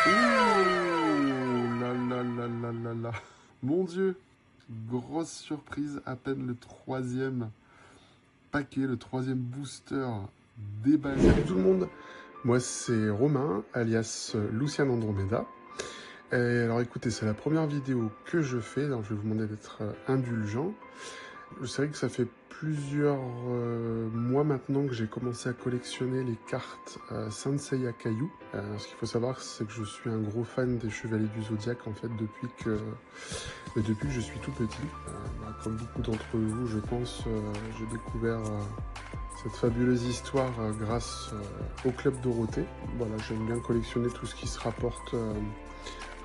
Ouh là là là là là là. Mon Dieu, grosse surprise, à peine le troisième paquet, le troisième booster déballé. Salut tout le monde, moi c'est Romain, alias Lucian Andromeda. Et alors écoutez, c'est la première vidéo que je fais, donc je vais vous demander d'être indulgent. C'est vrai que ça fait plusieurs mois maintenant que j'ai commencé à collectionner les cartes Saint Seiya Caillou. Ce qu'il faut savoir, c'est que je suis un gros fan des Chevaliers du Zodiaque en fait depuis que je suis tout petit. Comme beaucoup d'entre vous, je pense, j'ai découvert cette fabuleuse histoire grâce au Club Dorothée. Voilà, j'aime bien collectionner tout ce qui se rapporte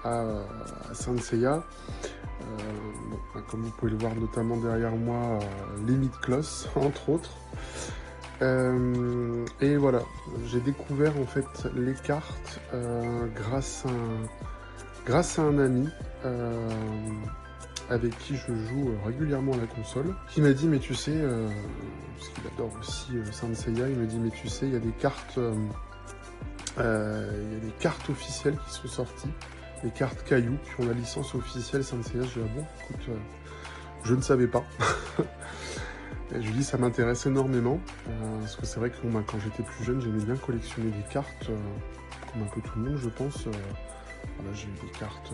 à Saint Seiya. Comme vous pouvez le voir notamment derrière moi, Limit Close entre autres. Et voilà, j'ai découvert en fait les cartes grâce à un ami avec qui je joue régulièrement à la console, qui m'a dit mais tu sais, parce qu'il adore aussi Saint Seiya, il m'a dit mais tu sais, il y a des cartes officielles qui sont sorties, les cartes Caillou qui ont la licence officielle Saint Seiya. Je dis ah bon, écoute, je ne savais pas. Et je lui dis ça m'intéresse énormément, parce que c'est vrai que quand j'étais plus jeune, j'aimais bien collectionner des cartes, comme un peu tout le monde je pense. Voilà, j'ai eu des cartes,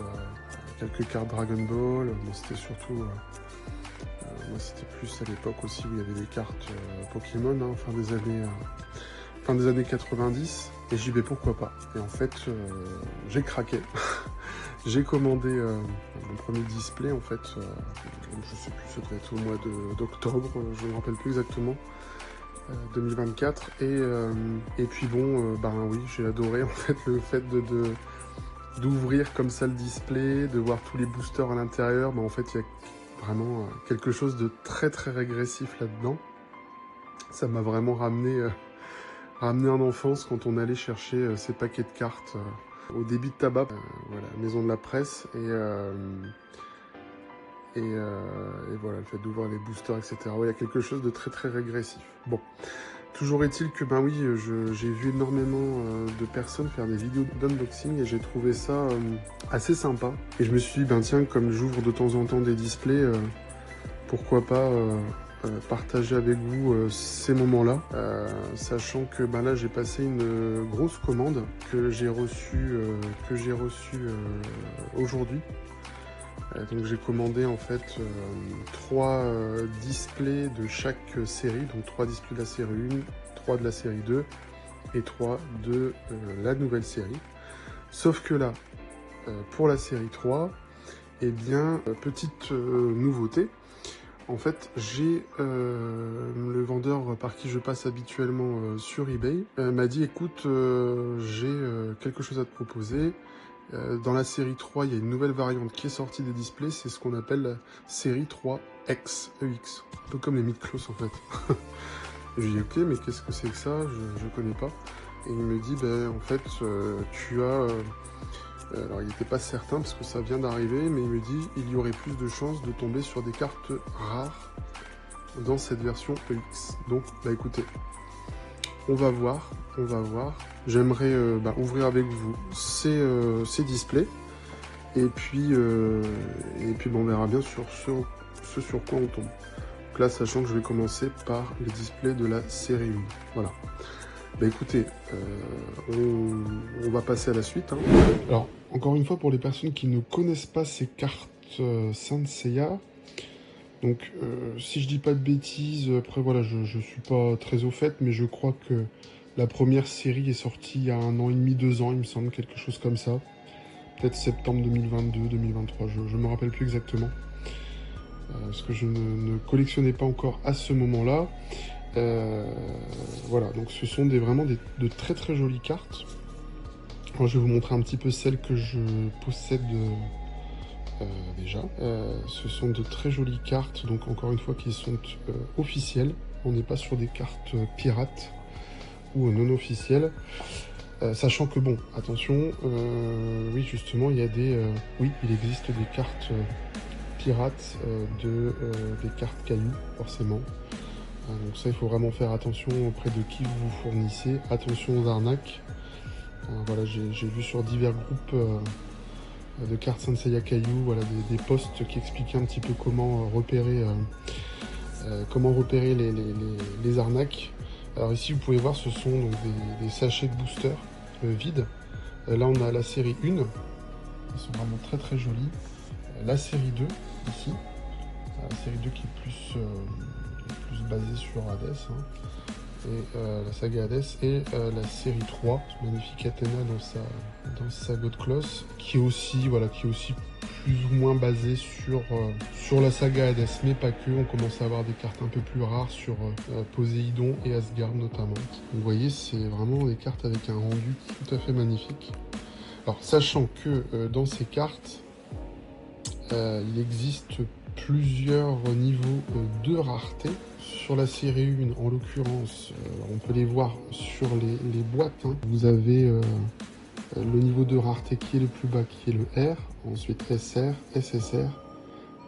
quelques cartes Dragon Ball, mais c'était surtout, moi c'était plus à l'époque aussi où il y avait des cartes Pokémon, hein, fin des années 90, et j'y vais pourquoi pas. Et en fait, j'ai craqué. J'ai commandé mon premier display en fait, je sais plus, ça devait être au mois d'octobre, je ne me rappelle plus exactement, 2024, et puis bon, ben oui, j'ai adoré en fait le fait d'ouvrir comme ça le display, de voir tous les boosters à l'intérieur. Ben en fait, il y a vraiment quelque chose de très très régressif là-dedans. Ça m'a vraiment ramené en enfance quand on allait chercher ces paquets de cartes au débit de tabac, voilà, maison de la presse, et voilà, le fait d'ouvrir les boosters, etc. Ouais, il y a quelque chose de très très régressif. Bon, toujours est-il que, ben oui, j'ai vu énormément de personnes faire des vidéos d'unboxing et j'ai trouvé ça assez sympa. Et je me suis dit, ben tiens, comme j'ouvre de temps en temps des displays, pourquoi pas partager avec vous ces moments-là, sachant que ben là j'ai passé une grosse commande que j'ai reçue aujourd'hui. Donc j'ai commandé en fait 3 displays de chaque série, donc 3 displays de la série 1, 3 de la série 2 et 3 de la nouvelle série. Sauf que là, pour la série 3, eh bien, petite nouveauté, en fait j'ai le vendeur par qui je passe habituellement sur eBay m'a dit écoute, j'ai quelque chose à te proposer. Dans la série 3, il y a une nouvelle variante qui est sortie des displays, c'est ce qu'on appelle la série 3X, EX, un peu comme les mid-close en fait. Je lui dis ok, mais qu'est-ce que c'est que ça, je connais pas. Et il me dit ben en fait tu as... alors il n'était pas certain parce que ça vient d'arriver, mais il me dit il y aurait plus de chances de tomber sur des cartes rares dans cette version EX. Donc bah écoutez, on va voir. J'aimerais ouvrir avec vous ces displays. Et puis bon, on verra bien sur ce sur quoi on tombe. Donc là, sachant que je vais commencer par les displays de la série 1. Voilà. Bah écoutez, on va passer à la suite. Hein. Alors, encore une fois, pour les personnes qui ne connaissent pas ces cartes Saint Seiya, donc, si je dis pas de bêtises, après voilà, je suis pas très au fait, mais je crois que la première série est sortie il y a 1 an et demi, 2 ans, il me semble, quelque chose comme ça. Peut-être septembre 2022, 2023, je me rappelle plus exactement. Parce que je ne collectionnais pas encore à ce moment-là. Voilà, donc ce sont vraiment de très très jolies cartes. Alors, je vais vous montrer un petit peu celles que je possède déjà. Ce sont de très jolies cartes, donc encore une fois qui sont officielles. On n'est pas sur des cartes pirates ou non officielles. Sachant que bon, attention, oui justement il y a oui il existe des cartes pirates des cartes cailloux forcément. Donc ça il faut vraiment faire attention auprès de qui vous fournissez. Attention aux arnaques. Voilà, j'ai vu sur divers groupes de cartes Saint Seiya Caillou, voilà, des posts qui expliquaient un petit peu comment repérer les arnaques. Alors ici, vous pouvez voir, ce sont donc des sachets de booster vides. Là, on a la série 1. Ils sont vraiment très très jolis. La série 2, ici. La série 2 qui est plus basée sur Hades. Hein. Et la saga Hades. Et la série 3, magnifique Athena dans sa God Cloth, qui est aussi plus ou moins basé sur la saga Hades, mais pas que. On commence à avoir des cartes un peu plus rares sur Poséidon et Asgard notamment. Vous voyez, c'est vraiment des cartes avec un rendu tout à fait magnifique. Alors, sachant que dans ces cartes, il existe plusieurs niveaux de rareté. Sur la série 1, en l'occurrence, on peut les voir sur les boîtes. Hein. Vous avez le niveau de rareté qui est le plus bas, qui est le R, ensuite SR, SSR,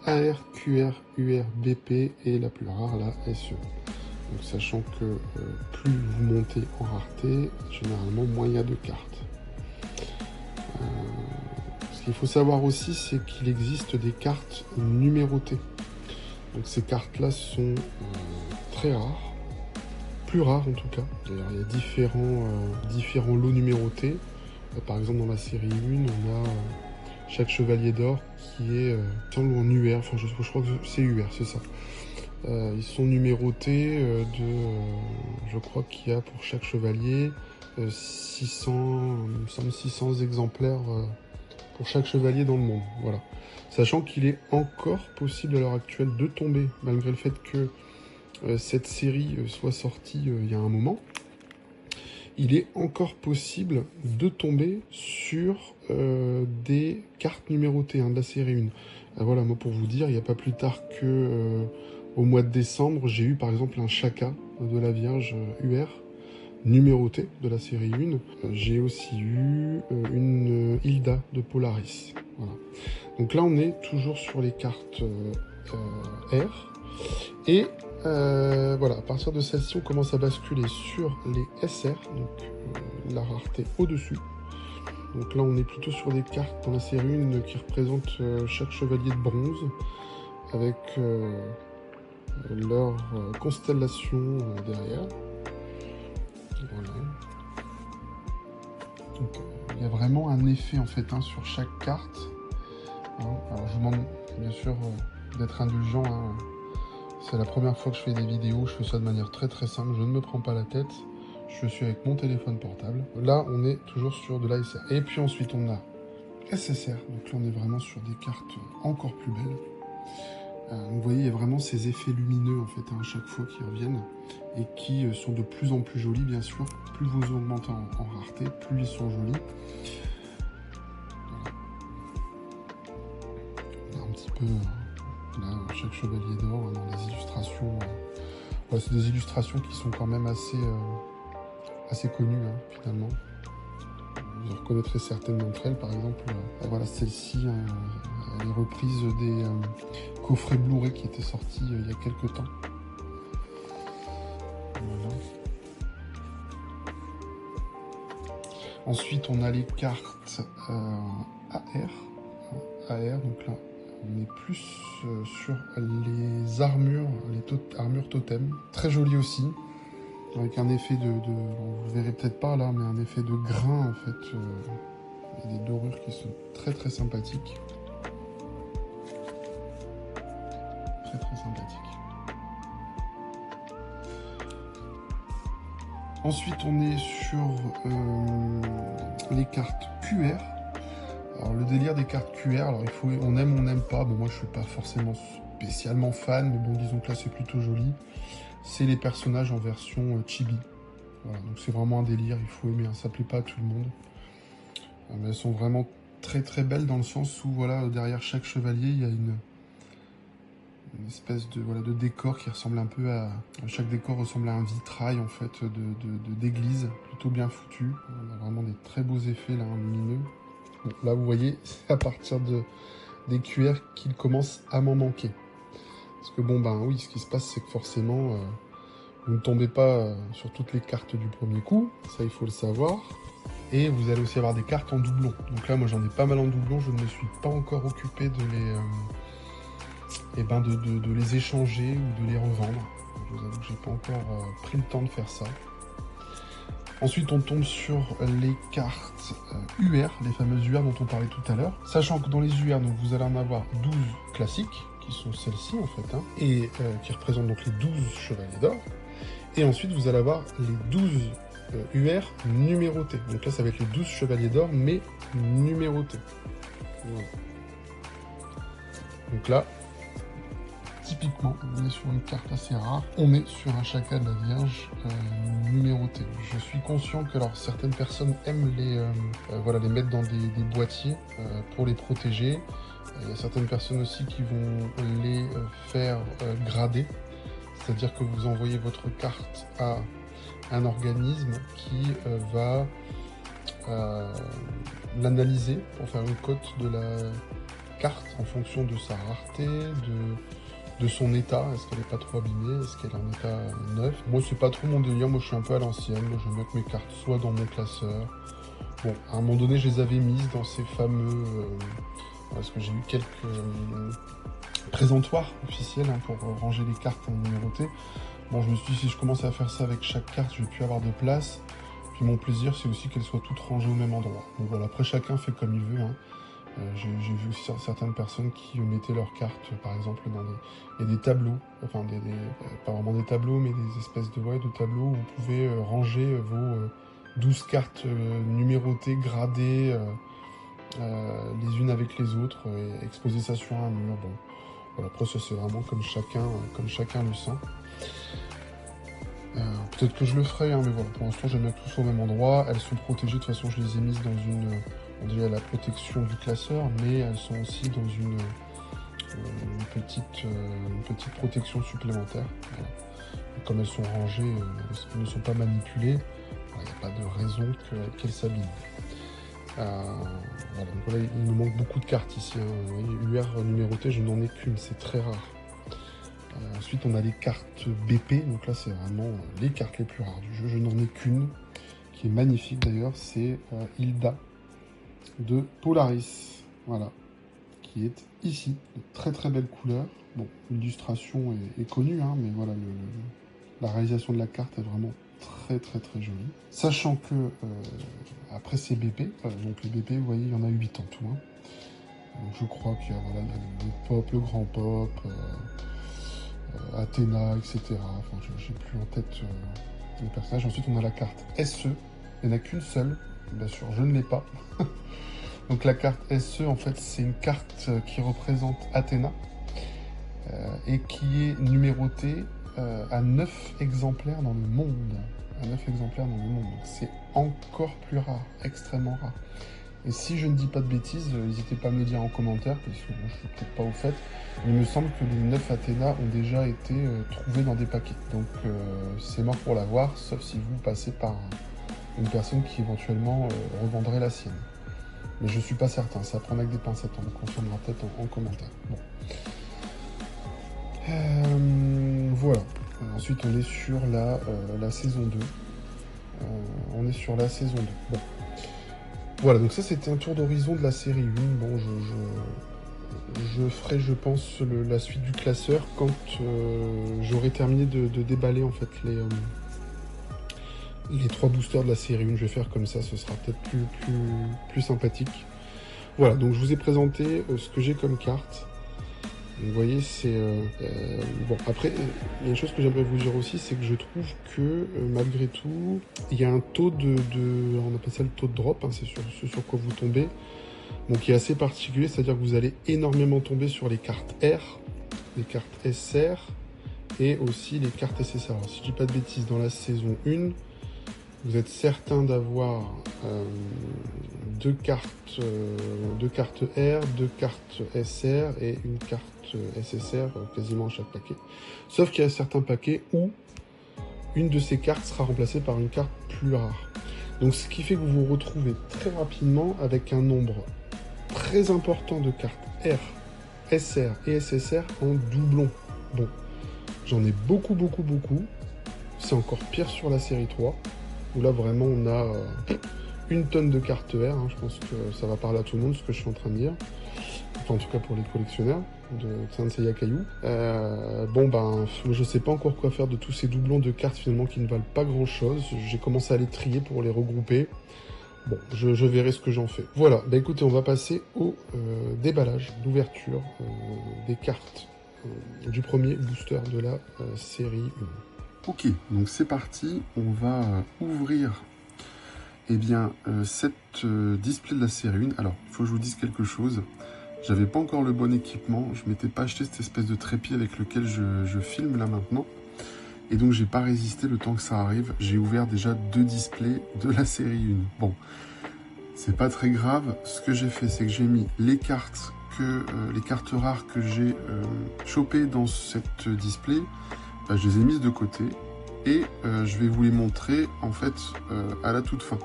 AR, QR, UR, BP et la plus rare, la SE. Donc sachant que plus vous montez en rareté, généralement moins il y a de cartes. Ce qu'il faut savoir aussi, c'est qu'il existe des cartes numérotées. Donc ces cartes-là sont très rares, plus rares en tout cas. D'ailleurs, il y a différents lots numérotés. Par exemple, dans la série 1, on a chaque chevalier d'or qui est semble en UR, enfin je crois que c'est UR, c'est ça. Ils sont numérotés je crois qu'il y a pour chaque chevalier 600 exemplaires pour chaque chevalier dans le monde. Voilà. Sachant qu'il est encore possible à l'heure actuelle de tomber, malgré le fait que cette série soit sortie il y a un moment, il est encore possible de tomber sur des cartes numérotées de la série 1. Voilà, moi pour vous dire, il n'y a pas plus tard que au mois de décembre, j'ai eu par exemple un Chaka de la Vierge UR numéroté de la série 1. J'ai aussi eu une Hilda de Polaris. Voilà. Donc là, on est toujours sur les cartes R. Et voilà, à partir de celle-ci, on commence à basculer sur les SR, donc la rareté au-dessus. Donc là, on est plutôt sur des cartes dans la série 1 qui représentent chaque chevalier de bronze avec leur constellation derrière. Voilà. Donc il y a vraiment un effet en fait sur chaque carte. Alors je vous demande bien sûr d'être indulgent. C'est la première fois que je fais des vidéos, je fais ça de manière très très simple, je ne me prends pas la tête. Je suis avec mon téléphone portable. Là, on est toujours sur de l'ASR. Et puis ensuite, on a SSR. Donc là, on est vraiment sur des cartes encore plus belles. Vous voyez, il y a vraiment ces effets lumineux en fait à chaque fois qui reviennent et qui sont de plus en plus jolis, bien sûr. Plus vous augmentez en rareté, plus ils sont jolis. Voilà. On a un petit peu là, chaque chevalier d'or dans les illustrations. C'est des illustrations qui sont quand même assez connues finalement. Vous reconnaîtrez certaines d'entre elles, par exemple, voilà, celle-ci, elle est reprise des coffrets Blu-ray qui étaient sortis il y a quelques temps. Voilà. Ensuite, on a les cartes AR. AR, donc là, on est plus sur les armures, armures totem. Très jolies aussi. Avec un effet vous verrez peut-être pas là, mais un effet de grain en fait. Et des dorures qui sont très très sympathiques. Très très sympathiques. Ensuite on est sur les cartes QR. Alors le délire des cartes QR, alors on aime ou on n'aime pas. Bon moi je suis pas forcément spécialement fan, mais bon disons que là c'est plutôt joli. C'est les personnages en version chibi. Voilà, donc c'est vraiment un délire, il faut aimer, ça plaît pas à tout le monde. Mais elles sont vraiment très très belles dans le sens où voilà, derrière chaque chevalier, il y a une espèce de décor qui ressemble un peu à... Chaque décor ressemble à un vitrail en fait d'église, plutôt bien foutu. On a vraiment des très beaux effets là, lumineux. Bon, là vous voyez, c'est à partir des QR qu'il commence à m'en manquer. Parce que bon ben oui, ce qui se passe c'est que forcément vous ne tombez pas sur toutes les cartes du premier coup, ça il faut le savoir. Et vous allez aussi avoir des cartes en doublon. Donc là, moi, j'en ai pas mal en doublon. Je ne me suis pas encore occupé de les échanger ou de les revendre. Je vous avoue que j'ai pas encore pris le temps de faire ça. Ensuite, on tombe sur les cartes UR, les fameuses UR dont on parlait tout à l'heure. Sachant que dans les UR, donc, vous allez en avoir 12 classiques, qui sont celles-ci en fait, et qui représentent donc les 12 chevaliers d'or. Et ensuite, vous allez avoir les 12 UR numérotés. Donc là, ça va être les 12 chevaliers d'or, mais numérotés. Voilà. Donc là, typiquement, on est sur une carte assez rare. On est sur un chacal de la Vierge numéroté. Je suis conscient que alors, certaines personnes aiment les mettre dans des boîtiers pour les protéger. Il y a certaines personnes aussi qui vont les faire grader. C'est-à-dire que vous envoyez votre carte à un organisme qui va l'analyser pour faire une cote de la carte en fonction de sa rareté, de son état, est-ce qu'elle n'est pas trop abîmée, est-ce qu'elle est en état neuf. Moi, c'est pas trop mon délire, moi je suis un peu à l'ancienne, moi je veux mettre mes cartes soit dans mon classeur. Bon, à un moment donné, je les avais mises dans ces fameux... parce que j'ai eu quelques présentoirs officiels pour ranger les cartes en numéroté. Bon, je me suis dit, si je commençais à faire ça avec chaque carte, je vais plus avoir de place. Puis mon plaisir, c'est aussi qu'elles soient toutes rangées au même endroit. Donc voilà, après chacun fait comme il veut. J'ai vu aussi certaines personnes qui mettaient leurs cartes, par exemple, il y a des tableaux, enfin, pas vraiment des tableaux, mais des espèces de tableaux où vous pouvez ranger vos 12 cartes numérotées, gradées, les unes avec les autres, et exposer ça sur un mur. Bon, voilà, après ça c'est vraiment comme chacun le sent. Peut-être que je le ferai, mais voilà, pour l'instant je les mets tous au même endroit. Elles sont protégées, de toute façon je les ai mises dans on dirait la protection du classeur, mais elles sont aussi dans une petite protection supplémentaire. Voilà. Comme elles sont rangées, elles ne sont pas manipulées, il n'y a pas de raison qu'elles s'abîment. Voilà, donc voilà, il nous manque beaucoup de cartes ici. UR numérotées, je n'en ai qu'une, c'est très rare. Ensuite, on a les cartes BP, donc là, c'est vraiment les cartes les plus rares du jeu. Je n'en ai qu'une, qui est magnifique d'ailleurs, c'est Hilda de Polaris, voilà, qui est ici, de très très belle couleur. Bon, l'illustration est connue, mais voilà, la réalisation de la carte est vraiment très très très jolie. Sachant que, après ces BP, donc les BP, vous voyez, il y en a 8 en tout. Donc, je crois qu'il y a, voilà, il y a le pop, le grand pop, Athéna, etc. Enfin, j'ai plus en tête les personnages. Ensuite, on a la carte SE. Il n'y en a qu'une seule. Bien sûr, je ne l'ai pas. Donc, la carte SE, en fait, c'est une carte qui représente Athéna et qui est numérotée à 9 exemplaires dans le monde. À 9 exemplaires dans le monde. Donc, c'est encore plus rare, extrêmement rare. Et si je ne dis pas de bêtises, n'hésitez pas à me le dire en commentaire, parce que je suis peut-être pas au fait. Il me semble que les 9 Athéna ont déjà été trouvés dans des paquets. Donc c'est mort pour l'avoir, sauf si vous passez par une personne qui éventuellement revendrait la sienne. Mais je suis pas certain, ça prend avec des pincettes, on me confirmera peut-être en commentaire. Bon. Voilà. Ensuite on est sur la saison 2. On est sur la saison 2. Bon. Voilà, donc ça c'était un tour d'horizon de la série 1. Bon, je ferai, je pense, la suite du classeur quand j'aurai terminé de déballer en fait les 3 boosters de la série 1. Je vais faire comme ça, ce sera peut-être plus sympathique. Voilà, donc je vous ai présenté ce que j'ai comme carte. Vous voyez, c'est... bon, après, il y a une chose que j'aimerais vous dire aussi, c'est que je trouve que, malgré tout, il y a un taux on appelle ça le taux de drop, c'est ce sur quoi vous tombez, donc qui est assez particulier, c'est-à-dire que vous allez énormément tomber sur les cartes R, les cartes SR, et aussi les cartes SSR. Alors, si je dis pas de bêtises, dans la saison 1, vous êtes certain d'avoir 2 cartes R, 2 cartes SR et une carte SSR quasiment à chaque paquet. Sauf qu'il y a certains paquets où une de ces cartes sera remplacée par une carte plus rare. Donc ce qui fait que vous vous retrouvez très rapidement avec un nombre très important de cartes R, SR et SSR en doublon. Bon, j'en ai beaucoup. C'est encore pire sur la série 3. Où là vraiment on a une tonne de cartes R, hein. Je pense que ça va parler à tout le monde ce que je suis en train de dire. Enfin, en tout cas pour les collectionneurs de Saint Seiya Caillou. Bon ben, je sais pas encore quoi faire de tous ces doublons de cartes finalement qui ne valent pas grand chose. J'ai commencé à les trier pour les regrouper. Bon, je verrai ce que j'en fais. Voilà, bah écoutez, on va passer au déballage, d'ouverture des cartes du premier booster de la série 1. Ok, donc c'est parti, on va ouvrir cette display de la série 1. Alors, il faut que je vous dise quelque chose. J'avais pas encore le bon équipement, je m'étais pas acheté cette espèce de trépied avec lequel je filme là maintenant. Et donc j'ai pas résisté le temps que ça arrive. J'ai ouvert déjà 2 displays de la série 1. Bon, c'est pas très grave. Ce que j'ai fait, c'est que j'ai mis les cartes rares que j'ai chopées dans cette display. Bah, je les ai mises de côté et je vais vous les montrer en fait à la toute fin.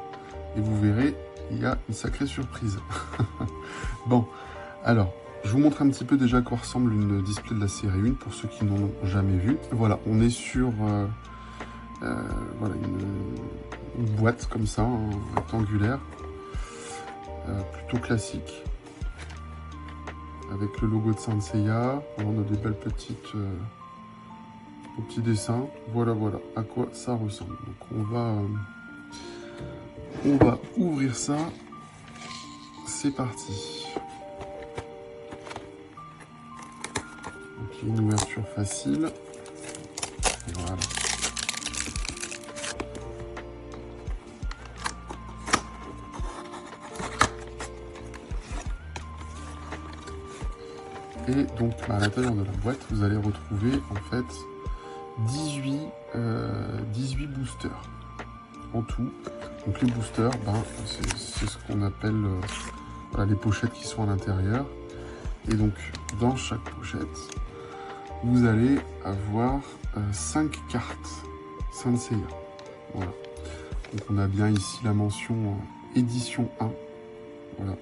Et vous verrez, il y a une sacrée surprise. Bon, alors, je vous montre un petit peu déjà à quoi ressemble une display de la série 1 pour ceux qui n'en ont jamais vu. Voilà, on est sur voilà, une boîte comme ça, hein, rectangulaire, plutôt classique, avec le logo de Saint Seiya. On a des belles petites petits dessins. Voilà, voilà à quoi ça ressemble. Donc on va ouvrir ça. C'est parti. Donc, une ouverture facile. Voilà. Et donc à l'intérieur de la boîte, vous allez retrouver en fait 18 boosters en tout. Donc les boosters, c'est ce qu'on appelle voilà, les pochettes qui sont à l'intérieur. Et donc dans chaque pochette, vous allez avoir 5 cartes Saint Seiya. Voilà. Donc on a bien ici la mention édition 1. Voilà.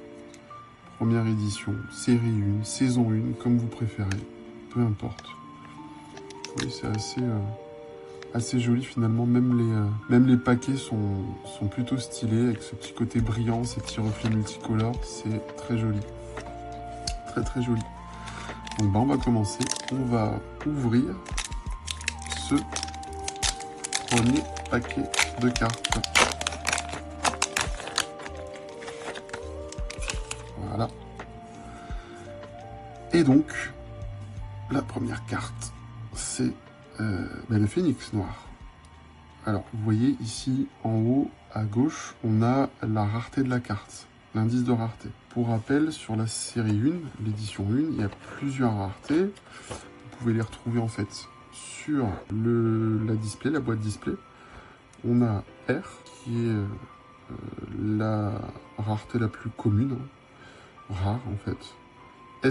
Première édition, série 1, saison 1, comme vous préférez. Peu importe. Oui, c'est assez joli finalement. Même les paquets sont plutôt stylés avec ce petit côté brillant, ces petits reflets multicolores. C'est très joli. Très très joli. Donc on va commencer. On va ouvrir ce premier paquet de cartes. Voilà. Et donc, la première carte, c'est le phénix noir. Alors, vous voyez ici, en haut, à gauche, on a la rareté de la carte, l'indice de rareté. Pour rappel, sur la série 1, l'édition 1, il y a plusieurs raretés. Vous pouvez les retrouver en fait sur la display, la boîte display. On a R, qui est la rareté la plus commune, rare en fait.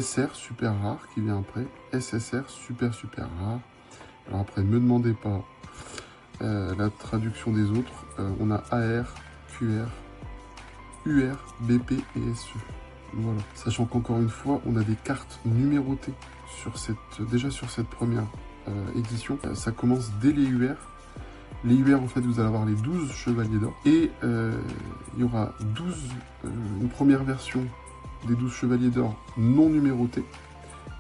SR, super rare, qui vient après. SSR, super super rare. Alors après, ne me demandez pas la traduction des autres. On a AR, QR, UR, BP et SE. Voilà. Sachant qu'encore une fois, on a des cartes numérotées déjà sur cette première édition. Ça commence dès les UR. Les UR, en fait, vous allez avoir les 12 chevaliers d'or. Et il y aura une première version des 12 chevaliers d'or non numérotés.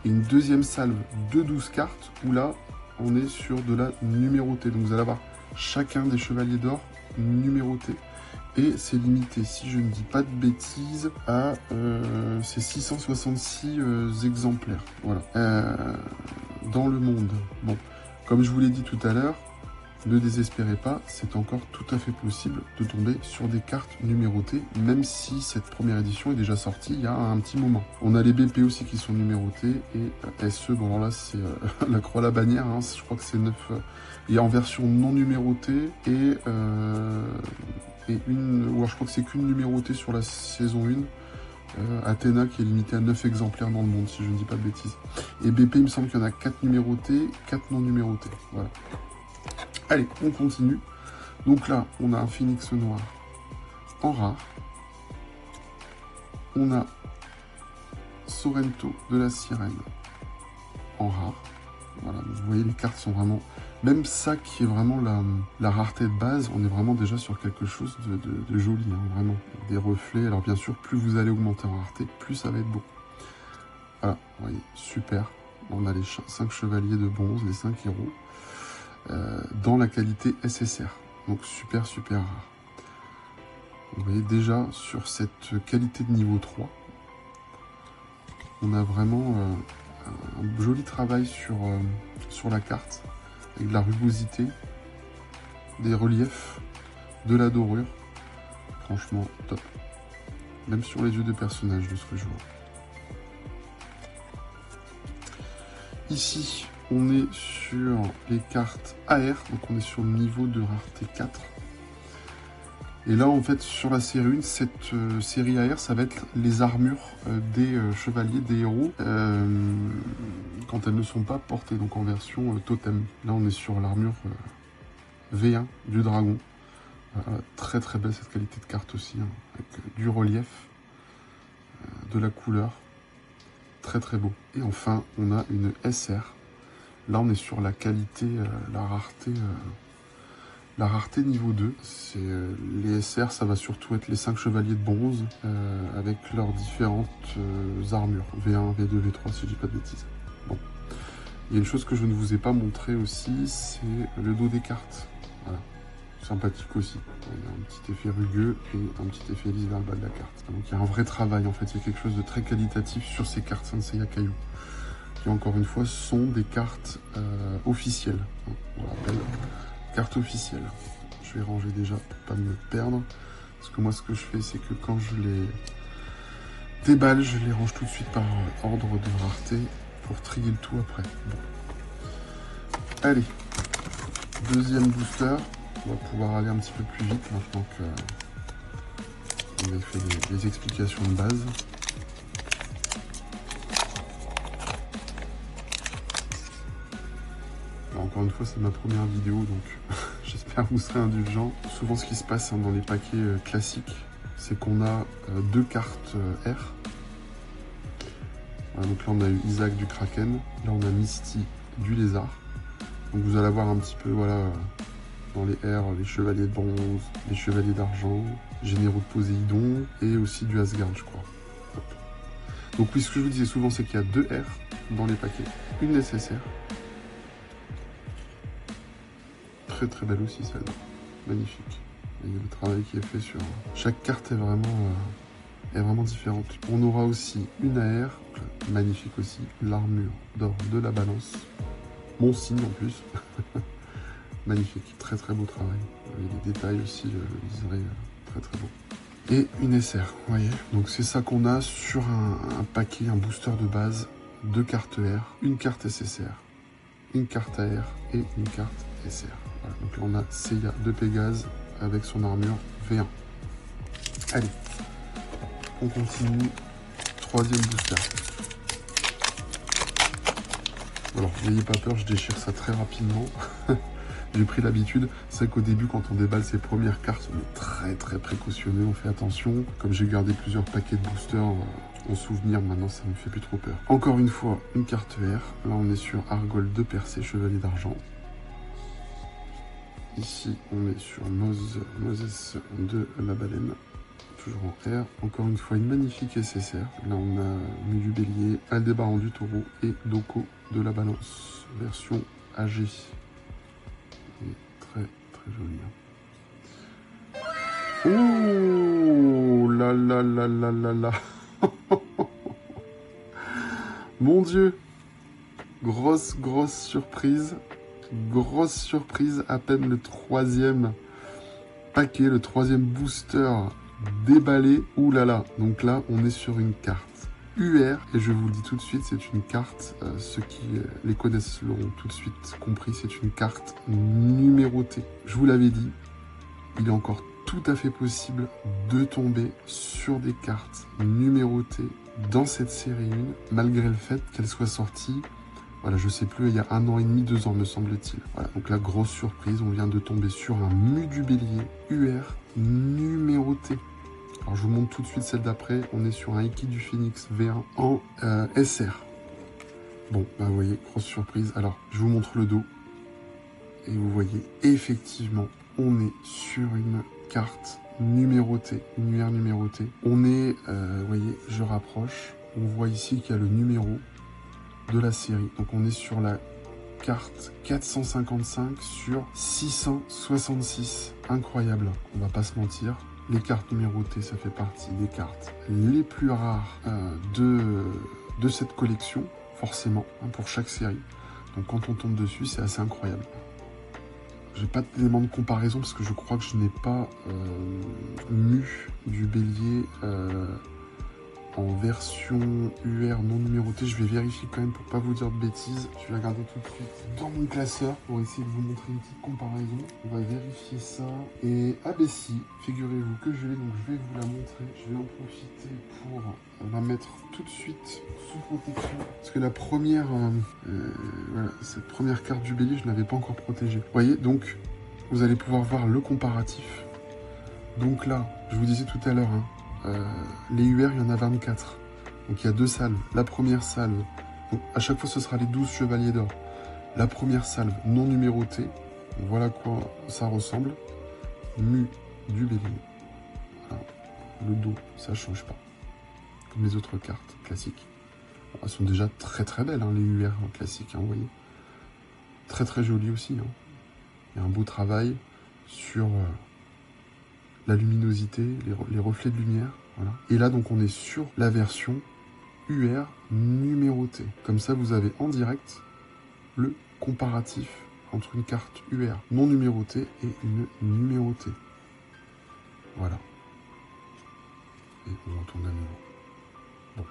Et une deuxième salve de 12 cartes où là, on est sur de la numérotée. Donc vous allez avoir chacun des chevaliers d'or numérotés. Et c'est limité, si je ne dis pas de bêtises, à ces 666 exemplaires. Voilà. Dans le monde. Bon, comme je vous l'ai dit tout à l'heure, ne désespérez pas, c'est encore tout à fait possible de tomber sur des cartes numérotées, même si cette première édition est déjà sortie il y a un petit moment. On a les BP aussi qui sont numérotés, et SE, bon alors là c'est la croix à la bannière, hein, je crois que c'est 9. Il y a en version non numérotée, et je crois que c'est qu'une numérotée sur la saison 1, Athéna qui est limitée à 9 exemplaires dans le monde, si je ne dis pas de bêtises. Et BP, il me semble qu'il y en a 4 numérotés, 4 non numérotés, voilà. Allez, on continue. Donc là, on a un phénix noir en rare. On a Sorrento de la sirène en rare. Voilà, vous voyez, les cartes sont vraiment Même ça qui est vraiment la rareté de base, on est vraiment déjà sur quelque chose de joli, hein, vraiment. Des reflets, alors bien sûr, plus vous allez augmenter en rareté, plus ça va être beau. Voilà, vous voyez, super. On a les 5 chevaliers de bronze, les 5 héros, dans la qualité SSR. Donc super, super rare. Vous voyez déjà, sur cette qualité de niveau 3, on a vraiment un joli travail sur la carte, avec de la rugosité, des reliefs, de la dorure. Franchement, top. Même sur les yeux des personnages de ce joueur. Ici, on est sur les cartes AR, donc on est sur le niveau de rareté 4. Et là, en fait, sur la série 1, cette série AR, ça va être les armures des chevaliers, des héros, quand elles ne sont pas portées, donc en version totem. Là, on est sur l'armure V1 du dragon. Très très belle cette qualité de carte aussi, hein, avec du relief, de la couleur. Très très beau. Et enfin, on a une SR. Là, on est sur la qualité, la rareté niveau 2. Les SR, ça va surtout être les 5 chevaliers de bronze, avec leurs différentes armures. V1, V2, V3, si je dis pas de bêtises. Bon. Il y a une chose que je ne vous ai pas montré aussi, c'est le dos des cartes. Voilà. Sympathique aussi. Il y a un petit effet rugueux et un petit effet lisse vers le bas de la carte. Donc il y a un vrai travail en fait, il y a quelque chose de très qualitatif sur ces cartes Saint-Seiya Kaiju. Qui encore une fois sont des cartes officielles. On rappelle, cartes officielles. Je vais ranger déjà pour pas me perdre. Parce que moi ce que je fais c'est que quand je les déballe, je les range tout de suite par ordre de rareté pour trier le tout après. Bon. Allez, deuxième booster. On va pouvoir aller un petit peu plus vite maintenant qu'on a fait les explications de base. Alors, encore une fois, c'est ma première vidéo, donc j'espère que vous serez indulgents. Souvent, ce qui se passe dans les paquets classiques, c'est qu'on a 2 cartes R. Voilà, donc là, on a eu Isaac du Kraken. Là, on a Misty du Lézard. Donc vous allez avoir un petit peu, voilà... dans les R, les chevaliers de bronze, les chevaliers d'argent, généraux de Poséidon et aussi du Asgard, je crois. Hop. Donc oui, ce que je vous disais souvent, c'est qu'il y a 2 R dans les paquets, une nécessaire. Très très belle aussi celle-là, magnifique. Et le travail qui est fait sur chaque carte est vraiment différente. On aura aussi une AR, magnifique aussi, l'armure d'or de la balance. Mon signe en plus. Magnifique, très très beau travail. Les détails aussi, le liseré, très très beau. Et une SR, vous voyez. Donc c'est ça qu'on a sur un paquet, un booster de base, 2 cartes R, une carte SSR, une carte AR et une carte SR. Voilà. Donc là on a Seiya de Pégase avec son armure V1. Allez, on continue. Troisième booster. Alors, n'ayez pas peur, je déchire ça très rapidement. J'ai pris l'habitude. C'est qu'au début, quand on déballe ses premières cartes, on est très très précautionneux, on fait attention. Comme j'ai gardé plusieurs paquets de boosters en souvenir, maintenant ça me fait plus trop peur. Encore une fois, une carte R. Là, on est sur Argol de Persée, chevalier d'argent. Ici, on est sur Moses de la baleine, toujours en R. Encore une fois, une magnifique SSR. Là, on a Mu du bélier, Aldébaran du taureau et Doko de la balance, version AG. Et très très joli. Oh là là là là là là. Mon Dieu, grosse surprise. Grosse surprise, à peine le 3e paquet, le 3e booster déballé. Ouh là là, donc là on est sur une carte UR et je vous le dis tout de suite, c'est une carte, ceux qui les connaissent l'auront tout de suite compris, c'est une carte numérotée. Je vous l'avais dit, il est encore tout à fait possible de tomber sur des cartes numérotées dans cette série 1, malgré le fait qu'elle soit sortie, voilà, je sais plus, il y a 1 an et demi, 2 ans me semble-t-il. Voilà, donc la grosse surprise, on vient de tomber sur un Mu du bélier UR numéroté. Alors je vous montre tout de suite celle d'après, on est sur un Iki du Phénix V1 en SR. Bon, bah vous voyez, grosse surprise. Alors, je vous montre le dos. Et vous voyez, effectivement, on est sur une carte numérotée, une UR numérotée. On est, vous voyez, je rapproche. On voit ici qu'il y a le numéro de la série. Donc on est sur la carte 455 sur 666. Incroyable, on va pas se mentir. Les cartes numérotées, ça fait partie des cartes les plus rares de cette collection, forcément, hein, pour chaque série. Donc quand on tombe dessus, c'est assez incroyable. J'ai pas d'élément de comparaison parce que je crois que je n'ai pas mu du bélier en version UR non numérotée. Je vais vérifier quand même pour pas vous dire de bêtises. Je vais regarder tout de suite dans mon classeur pour essayer de vous montrer une petite comparaison. On va vérifier ça. Et ah ben si, figurez-vous que je l'ai, donc je vais vous la montrer. Je vais en profiter pour la mettre tout de suite sous protection. Parce que la première, voilà, cette première carte du bélier, je ne l'avais pas encore protégée. Vous voyez, donc vous allez pouvoir voir le comparatif. Donc là, je vous disais tout à l'heure, hein, les UR, il y en a 24. Donc il y a deux salves. La première salve, donc à chaque fois ce sera les 12 chevaliers d'or. La première salve non numérotée, donc voilà à quoi ça ressemble. Mu du bélier. Voilà. Le dos, ça change pas. Comme les autres cartes classiques. Elles sont déjà très très belles, hein, les UR classiques, hein, vous voyez. Très très jolies aussi. Hein. Il y a un beau travail sur la luminosité, les reflets de lumière. Voilà. Et là, donc, on est sur la version UR numérotée. Comme ça, vous avez en direct le comparatif entre une carte UR non numérotée et une numérotée. Voilà. Et on retourne à nouveau. Bon.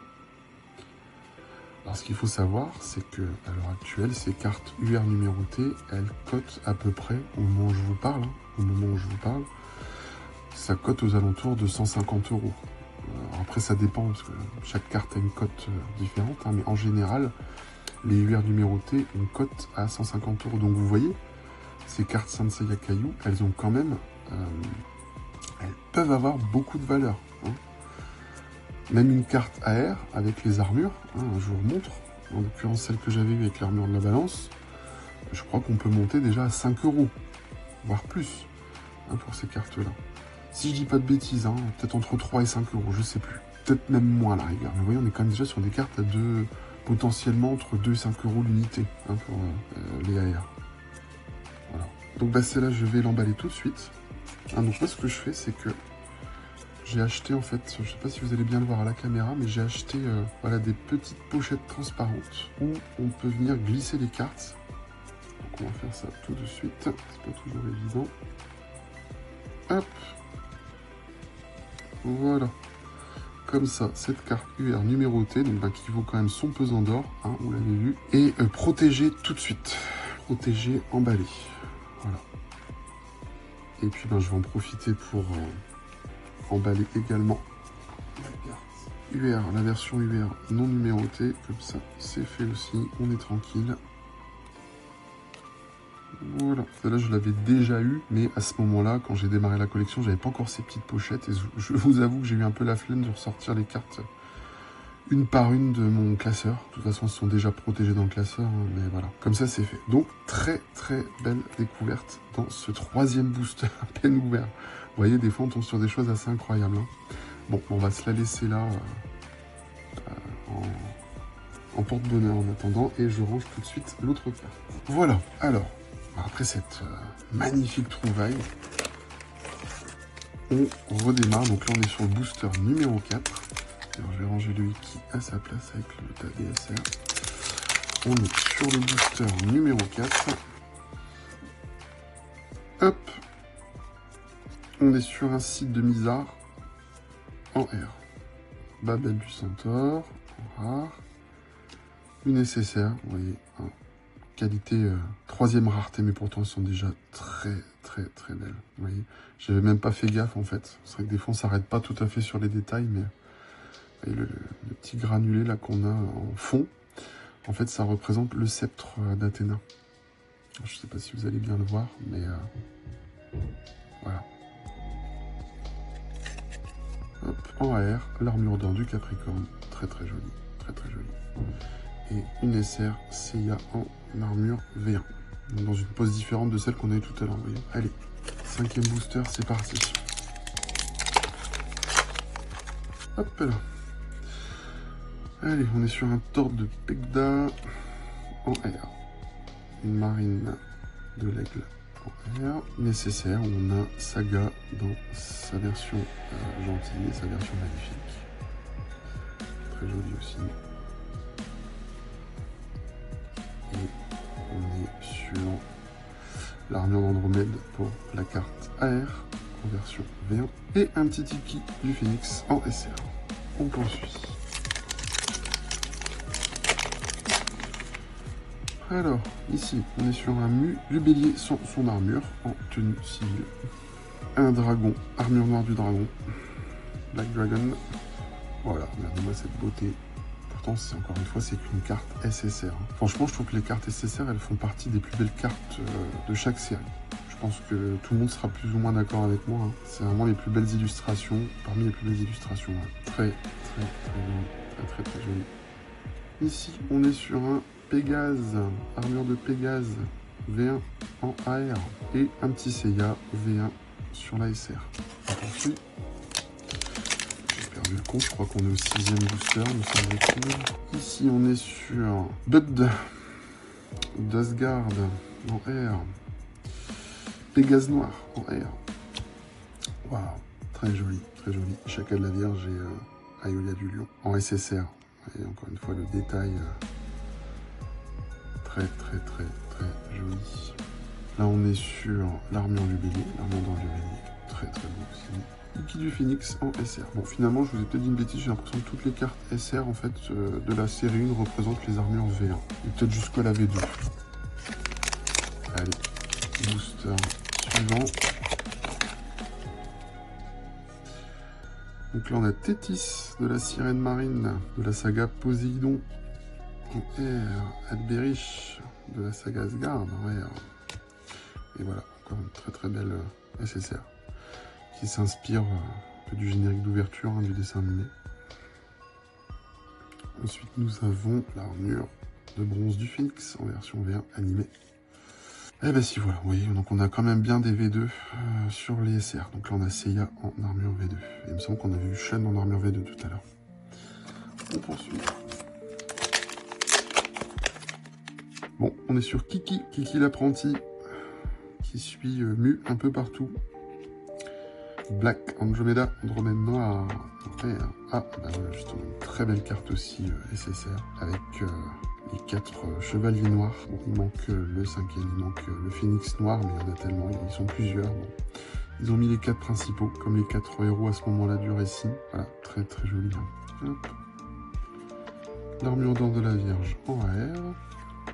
Alors, ce qu'il faut savoir, c'est que à l'heure actuelle, ces cartes UR numérotées, elles cotent à peu près, au moment où je vous parle, ça cote aux alentours de 150 €. Après, ça dépend, parce que chaque carte a une cote différente, hein, mais en général, les UR numérotées, une cote à 150 €. Donc vous voyez, ces cartes Sanseiya Caillou, elles ont quand même, elles peuvent avoir beaucoup de valeur. Hein. Même une carte AR avec les armures, hein, je vous remontre, en l'occurrence celle que j'avais eue avec l'armure de la balance, je crois qu'on peut monter déjà à 5 €, voire plus, hein, pour ces cartes-là. Si je dis pas de bêtises, hein, peut-être entre 3 et 5 €, je sais plus. Peut-être même moins à la rigueur. Mais vous voyez, on est quand même déjà sur des cartes à potentiellement entre 2 et 5 € l'unité, hein, pour les AR. Voilà. Donc bah, celle-là, je vais l'emballer tout de suite. Hein, donc moi, ce que je fais, c'est que j'ai acheté, en fait, je sais pas si vous allez bien le voir à la caméra, mais j'ai acheté voilà, des petites pochettes transparentes où on peut venir glisser les cartes. Donc on va faire ça tout de suite. C'est pas toujours évident. Hop. Voilà, comme ça, cette carte UR numérotée, donc bah, qui vaut quand même son pesant d'or, hein, vous l'avez vu, et protégée tout de suite, protégée, emballée, voilà. Et puis ben, je vais en profiter pour emballer également la carte UR, la version UR non numérotée, comme ça, c'est fait aussi, on est tranquille. Voilà, celle-là je l'avais déjà eu, mais à ce moment-là, quand j'ai démarré la collection, j'avais pas encore ces petites pochettes, et je vous avoue que j'ai eu un peu la flemme de ressortir les cartes une par une de mon classeur. De toute façon, elles sont déjà protégées dans le classeur, hein, mais voilà, comme ça c'est fait. Donc, très très belle découverte dans ce troisième booster à peine ouvert. Vous voyez, des fois on tombe sur des choses assez incroyables. Hein. Bon, on va se la laisser là en porte-bonheur en attendant, et je range tout de suite l'autre carte. Voilà, alors, après cette magnifique trouvaille, on redémarre. Donc là, on est sur le booster numéro 4. Alors, je vais ranger le Iki à sa place avec le DSR. On est sur le booster numéro 4. Hop. On est sur un site de Mizar en R. Babel du Centaure en rare. Une SSR, vous voyez, hein. Qualité troisième rareté, mais pourtant elles sont déjà très très très belles. Vous voyez, j'avais même pas fait gaffe en fait. C'est vrai que des fois on s'arrête pas tout à fait sur les détails, mais vous voyez, le petit granulé là qu'on a en fond, en fait ça représente le sceptre d'Athéna. Je sais pas si vous allez bien le voir, mais voilà. Hop, en AR, l'armure d'or du Capricorne, très très jolie, très très jolie. Et une SR Seiya en armure V1. dans une pose différente de celle qu'on a eu tout à l'heure. Allez, 5e booster, c'est parti. Hop là. Allez, on est sur un Tord de Pegda en R. Une marine de l'aigle en R. Nécessaire, on a Saga dans sa version gentille et sa version magnifique. Très joli aussi. Et on est sur l'armure d'Andromède pour la carte AR en version V1 et un petit Tiki du Phoenix en SR. On poursuit. Alors, ici, on est sur un Mu du bélier sans son armure en tenue civile. Un dragon, armure noire du dragon. Black Dragon. Voilà, regardez-moi cette beauté. Pourtant, c'est encore une fois, c'est qu'une carte SSR. Franchement, je trouve que les cartes SSR, elles font partie des plus belles cartes de chaque série. Je pense que tout le monde sera plus ou moins d'accord avec moi. Hein. C'est vraiment les plus belles illustrations, parmi les plus belles illustrations. Ouais. Très joli. Très joli. Ici, on est sur un Pégase, armure de Pégase V1 en AR et un petit Seiya V1 sur la SR. On poursuit. J'ai perdu le compte, je crois qu'on est au 6e booster, me semble-t-il. Ici, on est sur Bud d'Asgard en R. Pégase noir en R. Waouh, très joli, très joli. Chacal de la Vierge et Aiolia du Lion en SSR. Et encore une fois, le détail très joli. Là, on est sur l'armure du bélier, l'armure d'or du bélier. Très beau aussi. Iki du Phoenix en SR. Bon, finalement, je vous ai peut-être dit une bêtise, j'ai l'impression que toutes les cartes SR en fait de la série 1 représentent les armures V1. Et peut-être jusqu'à la V2. Allez, booster suivant. Donc là, on a Tétis de la sirène marine de la saga Poséidon en R. Adberich de la saga Asgard en R. Et voilà, encore une très belle SSR qui s'inspire du générique d'ouverture du dessin animé. Ensuite, nous avons l'armure de bronze du Phoenix en version V1 animée. Et ben si, voilà, vous voyez, donc on a quand même bien des V2 sur les SR. Donc là, on a Seiya en armure V2. Et il me semble qu'on avait vu Shen en armure V2 tout à l'heure. On poursuit. Bon, on est sur Kiki l'apprenti, qui suit Mu un peu partout. Black Andromeda, Andromède noir. Ah, bah voilà, justement, une très belle carte aussi SSR, avec les 4 chevaliers noirs. Bon, il manque le 5e, il manque le Phoenix noir, mais il y en a tellement, ils sont plusieurs. Bon. Ils ont mis les 4 principaux, comme les 4 héros à ce moment-là du récit. Voilà, très joli. Hein. L'armure d'or de la Vierge en AR.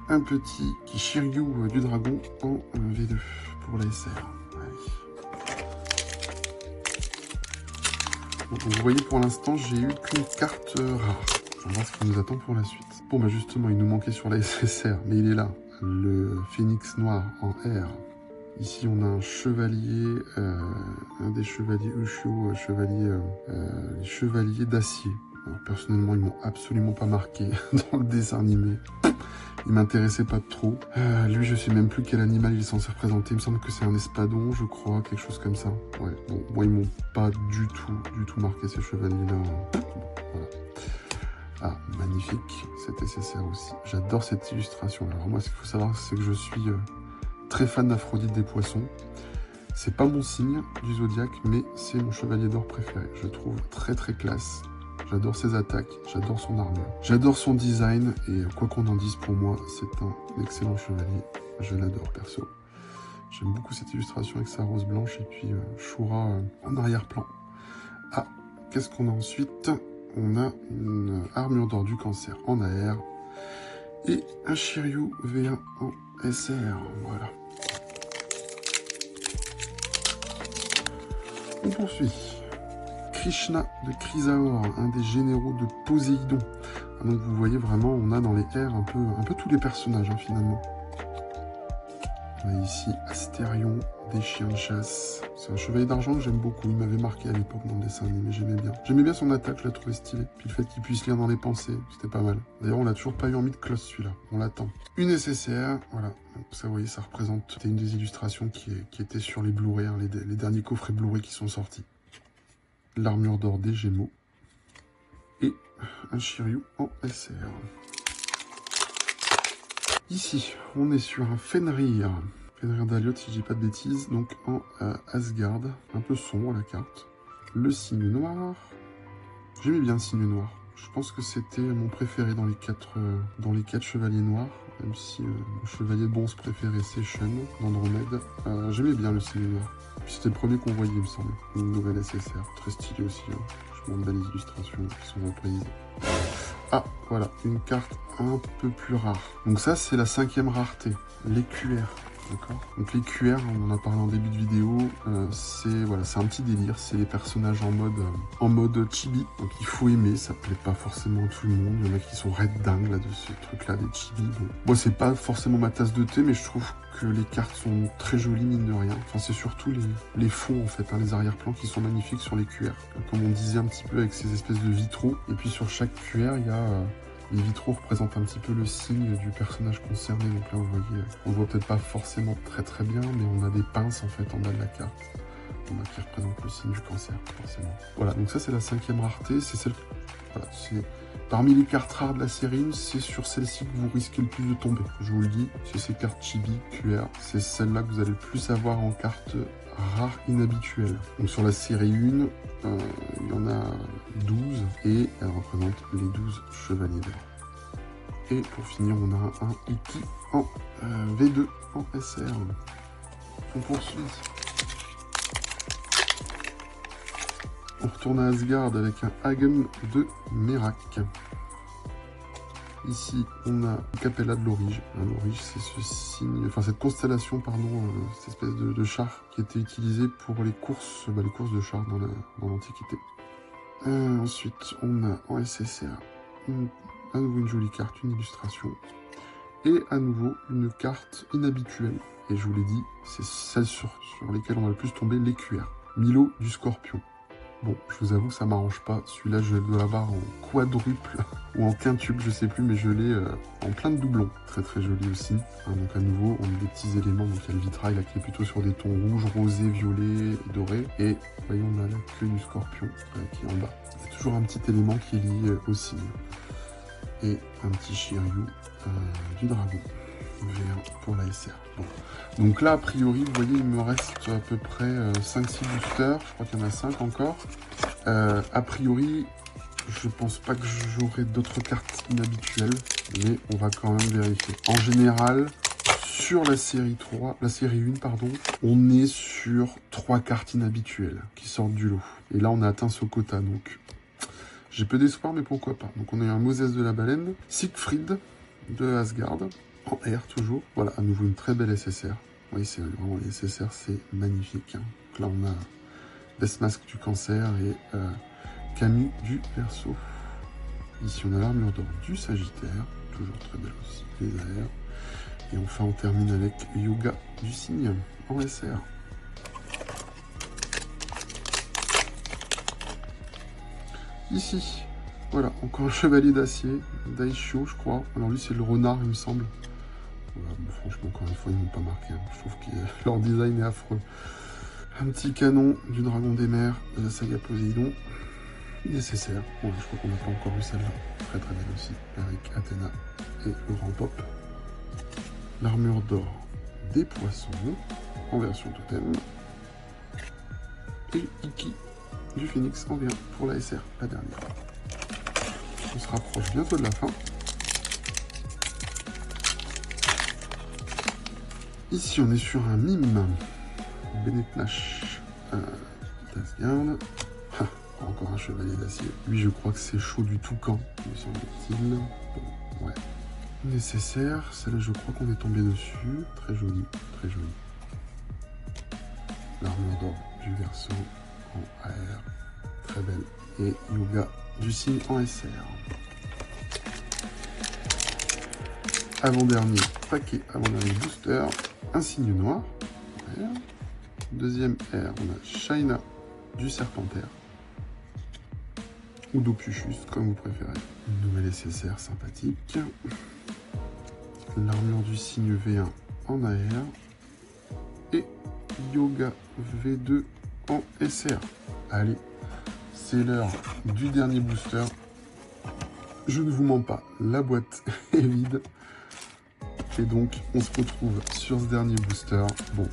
Un petit Shiryu du dragon en V2 pour la SR. Donc, vous voyez, pour l'instant, j'ai eu qu'une carte rare. On va voir ce qui nous attend pour la suite. Bon, bah justement, il nous manquait sur la SSR, mais il est là. Le Phoenix noir en R. Ici, on a un chevalier, un des chevaliers Ushio, les chevaliers d'acier. Alors, personnellement, ils m'ont absolument pas marqué dans le dessin animé. Il m'intéressait pas trop. Lui, je sais même plus quel animal il est censé représenter. Il me semble que c'est un espadon, je crois, quelque chose comme ça. Ouais, bon, moi, ils m'ont pas du tout marqué ces chevaliers-là. Voilà. Ah, magnifique, cet SSR aussi. J'adore cette illustration. Alors moi, ce qu'il faut savoir, c'est que je suis très fan d'Aphrodite des poissons. C'est pas mon signe du zodiaque, mais c'est mon chevalier d'or préféré. Je le trouve très classe. J'adore ses attaques, j'adore son armure, j'adore son design, et quoi qu'on en dise, pour moi, c'est un excellent chevalier. Je l'adore, perso. J'aime beaucoup cette illustration avec sa rose blanche, et puis Shura en arrière-plan. Ah, qu'est-ce qu'on a ensuite? On a une armure d'or du cancer en AR, et un Shiryu V1 en SR, voilà. On poursuit. Krishna de Chrysaor, un des généraux de Poséidon. Donc vous voyez vraiment, on a dans les airs un peu tous les personnages, hein, finalement. On a ici Astérion, des chiens de chasse. C'est un chevalier d'argent que j'aime beaucoup. Il m'avait marqué à l'époque dans le dessin animé, j'aimais bien. J'aimais bien son attaque, je la trouvais stylée. Puis le fait qu'il puisse lire dans les pensées, c'était pas mal. D'ailleurs, on l'a toujours pas eu en mid-cloth celui-là. On l'attend. Une SSR, voilà. Donc ça, vous voyez, ça représente. C'était une des illustrations qui était sur les Blu-ray, hein, les derniers coffrets Blu-ray qui sont sortis. L'armure d'or des Gémeaux. Et un Shiryu en SR. Ici, on est sur un Fenrir. Fenrir d'Aliot, si je dis pas de bêtises, donc en Asgard, un peu sombre la carte. Le signe noir. J'aimais bien le signe noir. Je pense que c'était mon préféré dans les quatre chevaliers noirs, même si mon chevalier de bronze préféré c'est Shun d'Andromède. J'aimais bien le signe noir. Puis c'était le premier qu'on voyait, il me semble. Une nouvelle SSR, très stylé aussi. Hein. Je montre belles illustrations qui sont reprises. Ah, voilà, une carte un peu plus rare. Donc ça, c'est la 5e rareté, les QR. D'accord. Donc les QR, on en a parlé en début de vidéo, c'est un petit délire, c'est les personnages en mode chibi. Donc il faut aimer, ça plaît pas forcément à tout le monde. Il y en a qui sont red dingues là de ce truc-là, des chibi. Donc, moi, c'est pas forcément ma tasse de thé, mais je trouve que les cartes sont très jolies mine de rien. Enfin, c'est surtout les fonds en fait, hein, les arrière-plans qui sont magnifiques sur les QR. Comme on disait un petit peu avec ces espèces de vitraux. Et puis sur chaque QR, il y a les vitraux représentent un petit peu le signe du personnage concerné. Donc là, vous voyez, on voit peut-être pas forcément très bien, mais on a des pinces en fait en bas de la carte. Qui représente le signe du cancer, forcément. Voilà, donc ça c'est la 5e rareté. C'est celle. Voilà, c'est parmi les cartes rares de la série 1, c'est sur celle-ci que vous risquez le plus de tomber. Je vous le dis, c'est ces cartes chibi, QR. C'est celle-là que vous allez le plus avoir en carte rare inhabituelle. Donc sur la série 1, il y en a 12 et elle représente les 12 chevaliers d'or. Et pour finir, on a un Iki en V2 en SR. On poursuit. On retourne à Asgard avec un Hagen de Merak. Ici, on a Capella de l'Orige. L'Orige, c'est ce signe, enfin cette constellation, pardon, cette espèce de char qui était utilisé pour les courses de chars dans l'Antiquité. Ensuite, on a en SSR à nouveau une jolie carte, une illustration. Et à nouveau une carte inhabituelle. Et je vous l'ai dit, c'est celle sur lesquelles on va le plus tomber, les QR. Milo du Scorpion. Bon, je vous avoue, ça m'arrange pas. Celui-là, je dois l'avoir en quadruple ou en quintuple, je sais plus, mais je l'ai en plein de doublons. Très très joli aussi. Hein, donc à nouveau, on a des petits éléments. Donc il y a le vitrail là qui est plutôt sur des tons rouges, rosés, violets, dorés. Et vous voyez, on a la queue du scorpion qui est en bas. Il y a toujours un petit élément qui est lié au signe. Et un petit Shiryu du dragon. Vert pour la SR. Bon. Donc là, a priori, vous voyez, il me reste à peu près 5-6 boosters. Je crois qu'il y en a 5 encore. A priori, je pense pas que j'aurai d'autres cartes inhabituelles, mais on va quand même vérifier. En général, sur la série 1, pardon, on est sur 3 cartes inhabituelles qui sortent du lot. Et là, on a atteint ce quota, donc j'ai peu d'espoir, mais pourquoi pas. Donc on a eu un Moses de la baleine, Siegfried de Asgard, en R toujours. Voilà, à nouveau une très belle SSR. Oui, c'est vraiment les SSR, c'est magnifique. Hein. Donc là, on a Deathmask du cancer et Camille du Verseau. Ici, on a l'armure d'or du Sagittaire, toujours très belle aussi, les AR. Et enfin, on termine avec Yoga du Cygne en SR. Ici, voilà, encore un chevalier d'acier, Daishio, je crois. Alors lui, c'est le renard, il me semble. Voilà, bon, franchement, encore une fois, ils ne m'ont pas marqué. Hein. Je trouve que leur design est affreux. Un petit canon du dragon des mers de la saga Poséidon. Nécessaire. Bon, je crois qu'on n'a pas encore vu celle-là. Très très belle aussi, avec Athéna et le grand pop. L'armure d'or des poissons en version totem. Et Iki du Phoenix en vient pour la SR, la dernière. On se rapproche bientôt de la fin. Ici, on est sur un mime. Benetnash d'Asgard. Encore un chevalier d'acier. Lui, je crois que c'est chaud du Toucan, me semble-t-il. Bon, ouais. Nécessaire. Celle-là, je crois qu'on est tombé dessus. Très joli, très joli. L'armure d'or du Verseau en AR. Très belle. Et Yoga du Cygne en SR. Avant-dernier paquet, avant-dernier booster. un signe noir. R. Deuxième R, on a Shaina du Serpentaire. Ou Dopuchus, comme vous préférez. Une nouvelle SSR sympathique. L'armure du signe V1 en AR. Et Yoga V2 en SR. Allez, c'est l'heure du dernier booster. Je ne vous mens pas, la boîte est vide. Et donc, on se retrouve sur ce dernier booster. Bon,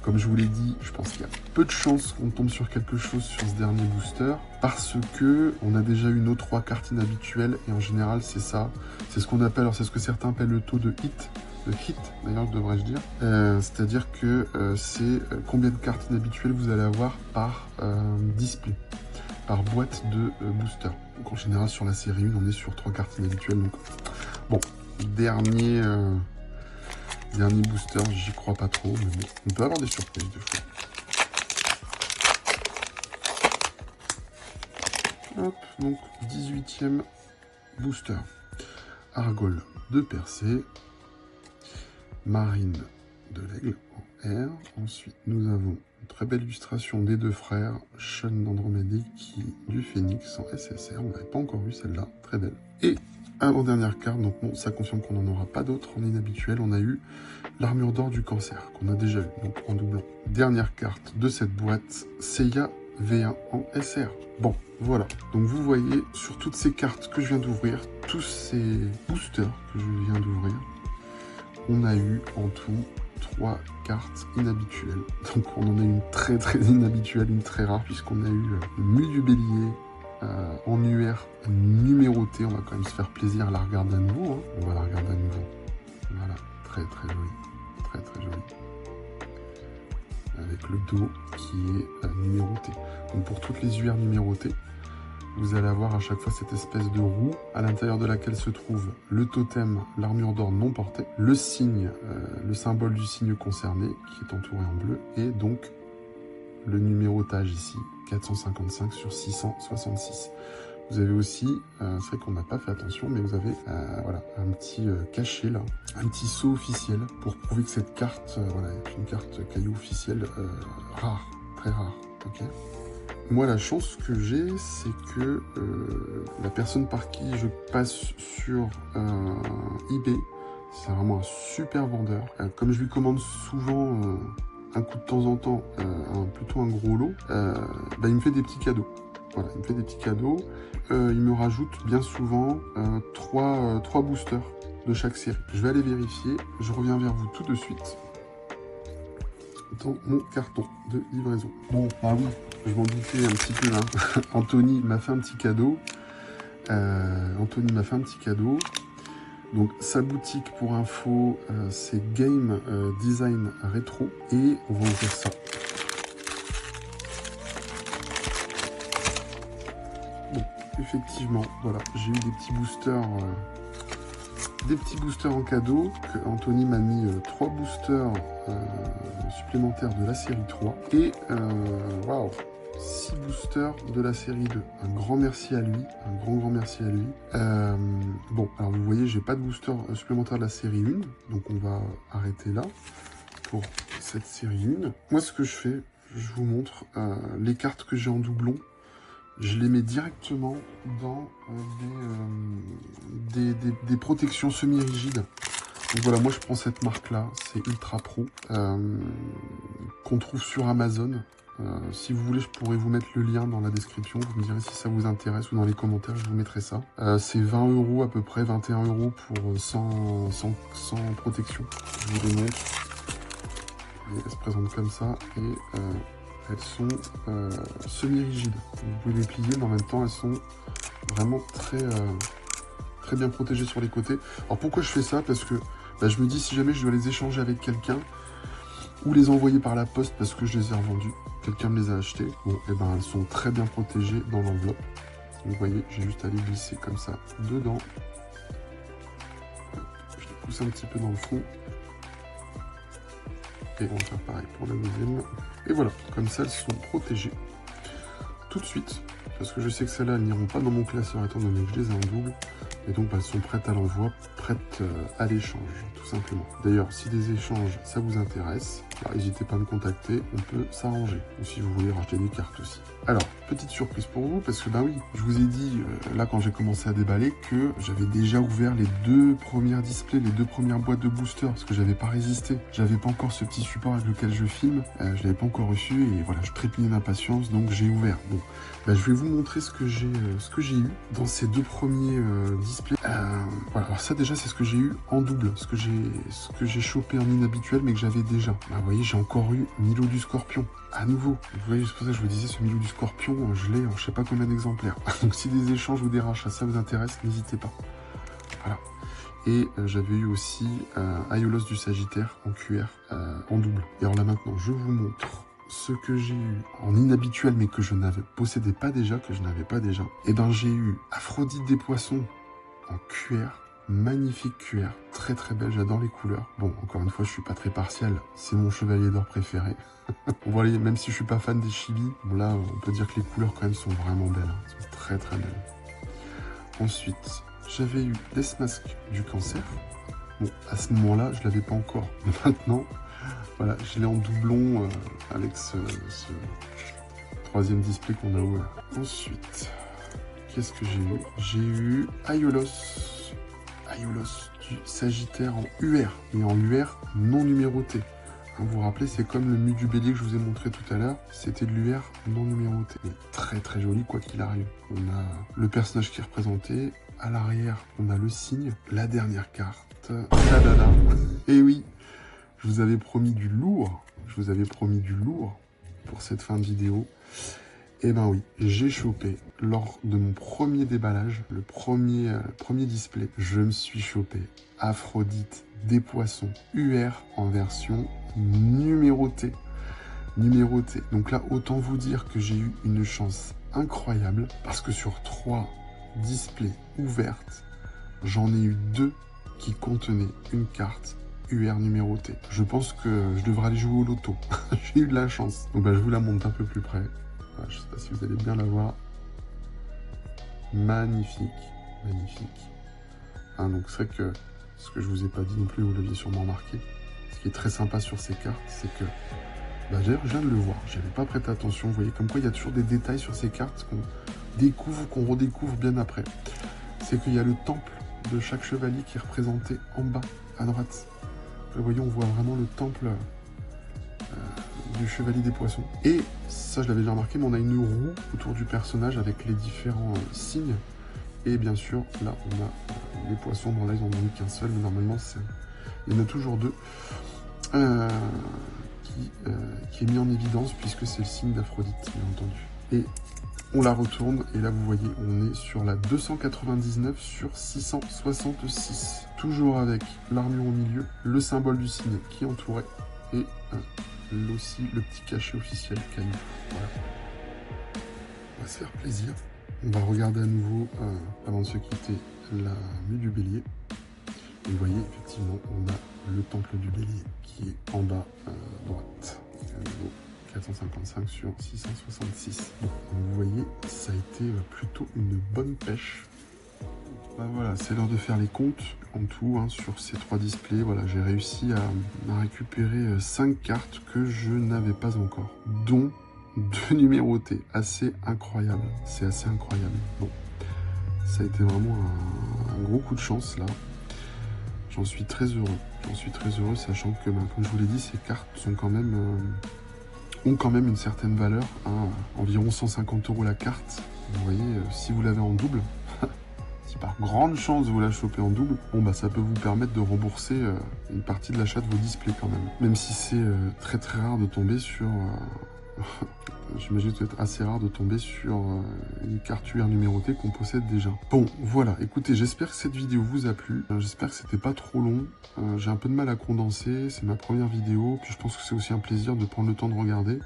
comme je vous l'ai dit, je pense qu'il y a peu de chances qu'on tombe sur quelque chose sur ce dernier booster. Parce que on a déjà eu nos 3 cartes inhabituelles. Et en général, c'est ça. C'est ce qu'on appelle, alors c'est ce que certains appellent le taux de hit. Le hit, d'ailleurs, devrais-je dire. C'est-à-dire que c'est combien de cartes inhabituelles vous allez avoir par display, par boîte de booster. Donc en général, sur la série 1, on est sur 3 cartes inhabituelles. Donc bon, dernier booster, j'y crois pas trop, mais bon, on peut avoir des surprises des fois. Hop, donc 18e booster. Argol de Percée. Marine de l'Aigle en R. Ensuite, nous avons une très belle illustration des 2 frères, Sean d'Andromède qui du Phénix en SSR. On n'avait pas encore vu celle-là, très belle. Et avant-dernière carte, donc bon, ça confirme qu'on n'en aura pas d'autres en inhabituel. On a eu l'armure d'or du Cancer, qu'on a déjà eu, donc en doublant. Dernière carte de cette boîte, Seiya V1 en SR. Bon, voilà. Donc vous voyez, sur toutes ces cartes que je viens d'ouvrir, tous ces boosters que je viens d'ouvrir, on a eu en tout 3 cartes inhabituelles. Donc on en a une très inhabituelle, une très rare, puisqu'on a eu une Mue du Bélier en UR numérotée. On va quand même se faire plaisir à la regarder à nouveau. Hein. On va la regarder à nouveau. Voilà, très joli. Très joli. Avec le dos qui est numéroté. Donc pour toutes les UR numérotées, vous allez avoir à chaque fois cette espèce de roue à l'intérieur de laquelle se trouve le totem, l'armure d'or non portée, le signe, le symbole du signe concerné qui est entouré en bleu et donc le numérotage ici 455 sur 666. Vous avez aussi, c'est vrai qu'on n'a pas fait attention, mais vous avez voilà, un petit cachet là, un petit sceau officiel pour prouver que cette carte voilà, est une carte caillou officielle rare, très rare. Ok. Moi, la chance que j'ai, c'est que la personne par qui je passe sur eBay, c'est vraiment un super vendeur. Comme je lui commande souvent un coup de temps en temps, plutôt un gros lot, bah, il me fait des petits cadeaux. Voilà, il me fait des petits cadeaux. Il me rajoute bien souvent 3 boosters de chaque série. Je vais aller vérifier. Je reviens vers vous tout de suite dans mon carton de livraison. Bon, ah oui, je m'en doutais un petit peu. Hein. Anthony m'a fait un petit cadeau. Donc sa boutique pour info, c'est Game Design Rétro. Et on va ouvrir ça. Bon, effectivement, voilà, j'ai eu des petits boosters. Des petits boosters en cadeau, que Anthony m'a mis 3 boosters supplémentaires de la série 3 et waouh, 6 boosters de la série 2. Un grand merci à lui, un grand merci à lui. Bon, alors vous voyez, j'ai pas de booster supplémentaire de la série 1, donc on va arrêter là pour cette série 1. Moi, ce que je fais, je vous montre les cartes que j'ai en doublon. Je les mets directement dans des protections semi-rigides. Donc voilà, moi je prends cette marque-là, c'est Ultra Pro, qu'on trouve sur Amazon. Si vous voulez, je pourrais vous mettre le lien dans la description. Vous me direz si ça vous intéresse ou dans les commentaires, je vous mettrai ça. C'est 20 € à peu près, 21 € pour 100 protection. Je vous les montre. Et elles se présentent comme ça. Et elles sont semi-rigides. Vous pouvez les plier, mais en même temps, elles sont vraiment très bien protégées sur les côtés. Alors pourquoi je fais ça? Parce que bah, je me dis, si jamais je dois les échanger avec quelqu'un, ou les envoyer par la poste parce que je les ai revendus, quelqu'un me les a achetés, bon, et ben elles sont très bien protégées dans l'enveloppe. Vous voyez, j'ai juste à les glisser comme ça dedans. Je les pousse un petit peu dans le fond. Et on va faire pareil pour la deuxième. Et voilà, comme ça elles sont protégées tout de suite. Parce que je sais que celles-là, elles n'iront pas dans mon classeur étant donné que je les ai en double. Et donc, elles sont prêtes à l'envoi, prêtes à l'échange, tout simplement. D'ailleurs, si des échanges, ça vous intéresse, n'hésitez pas à me contacter, on peut s'arranger. Ou si vous voulez racheter des cartes aussi. Alors, petite surprise pour vous, parce que oui, je vous ai dit, là, quand j'ai commencé à déballer, que j'avais déjà ouvert les 2 premières displays, les 2 premières boîtes de boosters, parce que j'avais pas résisté. J'avais pas encore ce petit support avec lequel je filme, je l'avais pas encore reçu, et voilà, je trépignais d'impatience, donc j'ai ouvert. Bon, je vais vous montrer ce que j'ai eu dans ces 2 premiers displays. Voilà, alors ça déjà, c'est ce que j'ai eu en double, ce que j'ai chopé en inhabituel, mais que j'avais déjà. Vous voyez, j'ai encore eu Milo du Scorpion. À nouveau, vous voyez, c'est pour ça que je vous disais, ce Milo du Scorpion, je l'ai en je sais pas combien d'exemplaires. Donc si des échanges ou des rachats, ça vous intéresse, n'hésitez pas. Voilà. Et j'avais eu aussi Aiolos du Sagittaire en QR, en double. Et alors là maintenant, je vous montre ce que j'ai eu en inhabituel, mais que je n'avais possédé pas déjà, que je n'avais pas déjà. Et j'ai eu Aphrodite des Poissons en QR. Magnifique QR, très très belle, j'adore les couleurs. Bon, encore une fois, je suis pas très partial, c'est mon chevalier d'or préféré. Vous voyez, même si je suis pas fan des chibi, bon là, on peut dire que les couleurs quand même sont vraiment belles, hein. Elles sont très très belles. Ensuite, j'avais eu Death Mask du Cancer. Bon, à ce moment-là, je l'avais pas encore. Maintenant, voilà, je l'ai en doublon avec ce 3e display qu'on a ouvert. Ensuite, qu'est-ce que j'ai eu? J'ai eu Aiolos du Sagittaire en UR, mais en UR non numéroté. Vous vous rappelez, c'est comme le mu du bélier que je vous ai montré tout à l'heure, c'était de l'UR non numéroté. Mais très très joli quoi qu'il arrive. On a le personnage qui est représenté, à l'arrière on a le signe, la dernière carte, tadada. Et oui, je vous avais promis du lourd, pour cette fin de vidéo. Et oui, j'ai chopé, lors de mon premier déballage, le premier display, je me suis chopé Aphrodite des Poissons UR en version numérotée. Donc là, autant vous dire que j'ai eu une chance incroyable, parce que sur 3 displays ouvertes, j'en ai eu 2 qui contenaient une carte UR numérotée. Je pense que je devrais aller jouer au loto. J'ai eu de la chance. Donc je vous la montre un peu plus près. Je ne sais pas si vous allez bien la voir. Magnifique. Donc c'est vrai que ce que je vous ai pas dit non plus, vous l'aviez sûrement remarqué. Ce qui est très sympa sur ces cartes, c'est que d'ailleurs, je viens de le voir, j'avais pas prêté attention. Vous voyez, comme quoi il y a toujours des détails sur ces cartes qu'on découvre, qu'on redécouvre bien après. C'est qu'il y a le temple de chaque chevalier qui est représenté en bas, à droite. Vous voyez, on voit vraiment le temple du chevalier des poissons. Et ça, je l'avais déjà remarqué, mais on a une roue autour du personnage avec les différents signes. Et bien sûr, là, on a les poissons. Bon, là, ils n'en ont mis qu'un seul, mais normalement, il y en a toujours 2. Qui est mis en évidence, puisque c'est le signe d'Aphrodite, bien entendu. Et on la retourne, et là, vous voyez, on est sur la 299 sur 666. Toujours avec l'armure au milieu, le symbole du signe qui entourait, et aussi le petit cachet officiel Caillou. Voilà. On va se faire plaisir. On va regarder à nouveau, avant de se quitter, la mu du bélier. Et vous voyez, effectivement, on a le temple du bélier qui est en bas droite. Niveau 455 sur 666. Bon, vous voyez, ça a été plutôt une bonne pêche. Voilà, c'est l'heure de faire les comptes en tout sur ces 3 displays. Voilà, j'ai réussi à récupérer 5 cartes que je n'avais pas encore, dont 2 numérotées. Assez incroyable, c'est assez incroyable. Bon, ça a été vraiment un gros coup de chance là. J'en suis très heureux, sachant que, comme je vous l'ai dit, ces cartes sont quand même, ont quand même une certaine valeur, environ 150 € la carte. Vous voyez, si vous l'avez en double, si par grande chance vous la chopez en double, bon ça peut vous permettre de rembourser une partie de l'achat de vos displays quand même. Même si c'est très très rare de tomber sur... J'imagine que c'est assez rare de tomber sur une carte UR numérotée qu'on possède déjà. Bon, voilà, écoutez, j'espère que cette vidéo vous a plu. J'espère que c'était pas trop long. J'ai un peu de mal à condenser, c'est ma première vidéo. Puis je pense que c'est aussi un plaisir de prendre le temps de regarder.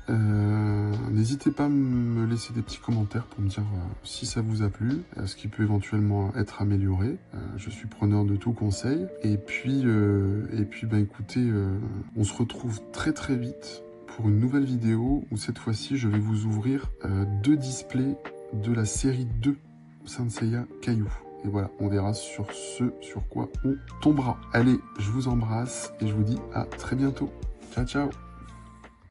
N'hésitez pas à me laisser des petits commentaires pour me dire si ça vous a plu, ce qui peut éventuellement être amélioré. Je suis preneur de tout conseil. Et puis écoutez, on se retrouve très très vite pour une nouvelle vidéo où cette fois-ci je vais vous ouvrir 2 displays de la série 2 Saint Seiya Caillou. Et voilà, on verra sur ce sur quoi on tombera. Allez, je vous embrasse et je vous dis à très bientôt. Ciao, ciao!